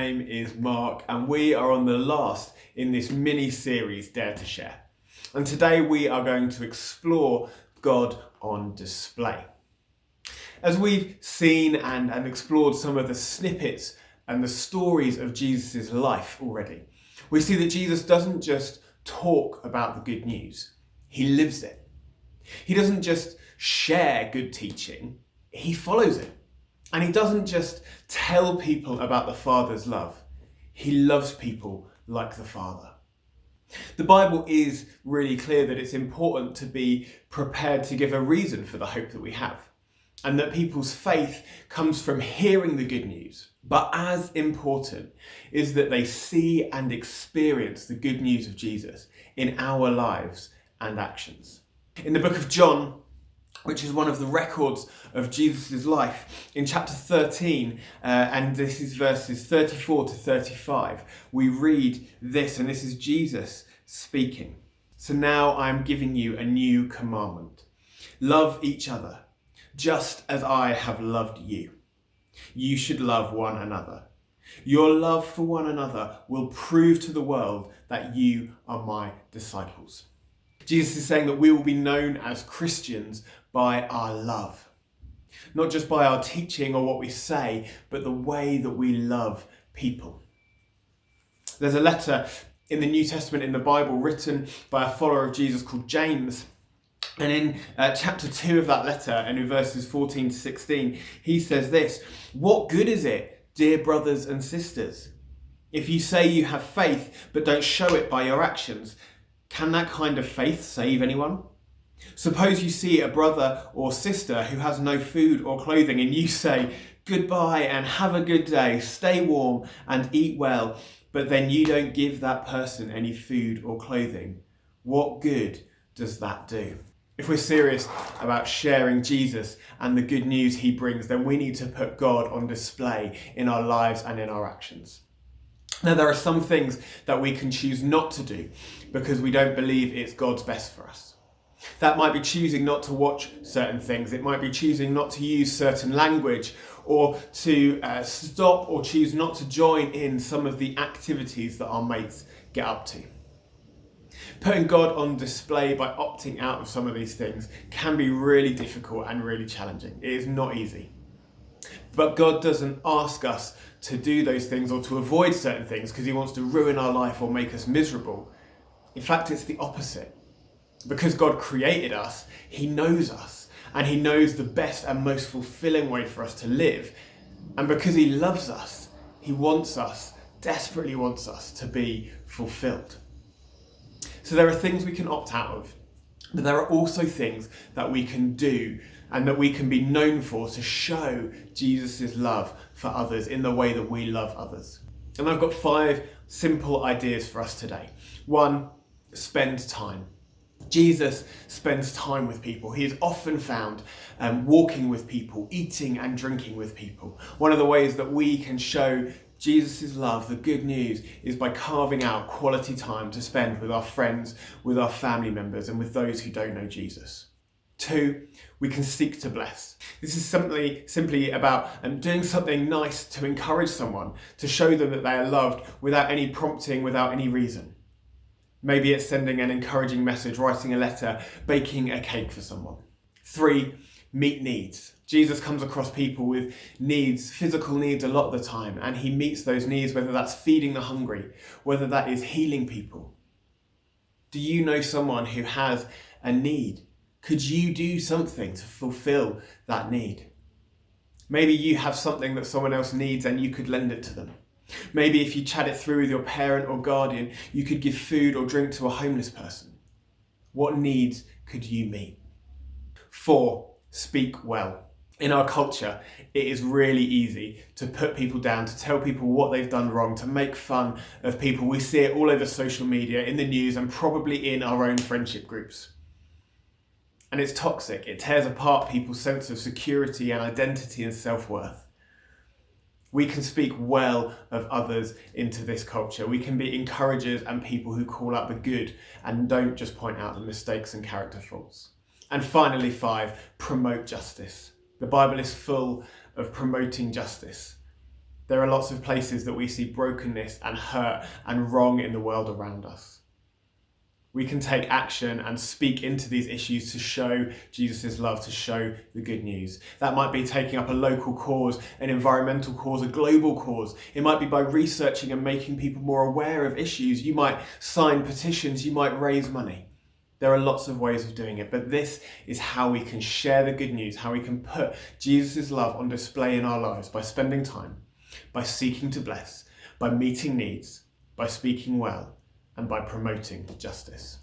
name is Mark, and we are on the last in this mini-series, Dare to Share. And today we are going to explore God on display. As we've seen and explored some of the snippets and the stories of Jesus' life already, we see that Jesus doesn't just talk about the good news, he lives it. He doesn't just share good teaching, he follows it. And he doesn't just tell people about the Father's love, he loves people like the Father. The Bible is really clear that it's important to be prepared to give a reason for the hope that we have, and that people's faith comes from hearing the good news. But as important is that they see and experience the good news of Jesus in our lives and actions. In the book of John, which is one of the records of Jesus' life, in chapter 13, and this is verses 34 to 35, we read this, and this is Jesus speaking. So now I am giving you a new commandment. Love each other, just as I have loved you. You should love one another. Your love for one another will prove to the world that you are my disciples. Jesus is saying that we will be known as Christians by our love. Not just by our teaching or what we say, but the way that we love people. There's a letter in the New Testament in the Bible written by a follower of Jesus called James. And in chapter 2 of that letter, and in verses 14 to 16, he says this: "What good is it, dear brothers and sisters, if you say you have faith but don't show it by your actions? Can that kind of faith save anyone? Suppose you see a brother or sister who has no food or clothing, and you say, 'Goodbye and have a good day, stay warm and eat well,' but then you don't give that person any food or clothing. What good does that do?" If we're serious about sharing Jesus and the good news he brings, then we need to put God on display in our lives and in our actions. Now, there are some things that we can choose not to do because we don't believe it's God's best for us. That might be choosing not to watch certain things. It might be choosing not to use certain language, or to stop or choose not to join in some of the activities that our mates get up to. Putting God on display by opting out of some of these things can be really difficult and really challenging. It is not easy. But God doesn't ask us to do those things or to avoid certain things because he wants to ruin our life or make us miserable. In fact, it's the opposite. Because God created us, he knows us, and he knows the best and most fulfilling way for us to live. And because he loves us, he wants us, desperately wants us to be fulfilled. So there are things we can opt out of, but there are also things that we can do and that we can be known for to show Jesus' love for others in the way that we love others. And I've got 5 simple ideas for us today. 1, spend time. Jesus spends time with people. He is often found walking with people, eating and drinking with people. One of the ways that we can show Jesus' love, the good news, is by carving out quality time to spend with our friends, with our family members, and with those who don't know Jesus. 2, we can seek to bless. This is simply about doing something nice to encourage someone, to show them that they are loved without any prompting, without any reason. Maybe it's sending an encouraging message, writing a letter, baking a cake for someone. 3, meet needs. Jesus comes across people with needs, physical needs a lot of the time, and he meets those needs, whether that's feeding the hungry, whether that is healing people. Do you know someone who has a need? Could you do something to fulfill that need? Maybe you have something that someone else needs and you could lend it to them. Maybe if you chat it through with your parent or guardian, you could give food or drink to a homeless person. What needs could you meet? 4, speak well. In our culture, it is really easy to put people down, to tell people what they've done wrong, to make fun of people. We see it all over social media, in the news, and probably in our own friendship groups. And it's toxic. It tears apart people's sense of security and identity and self-worth. We can speak well of others into this culture. We can be encouragers and people who call out the good and don't just point out the mistakes and character faults. And finally, 5, promote justice. The Bible is full of promoting justice. There are lots of places that we see brokenness and hurt and wrong in the world around us. We can take action and speak into these issues to show Jesus' love, to show the good news. That might be taking up a local cause, an environmental cause, a global cause. It might be by researching and making people more aware of issues. You might sign petitions, you might raise money. There are lots of ways of doing it, but this is how we can share the good news, how we can put Jesus' love on display in our lives, by spending time, by seeking to bless, by meeting needs, by speaking well, and by promoting justice.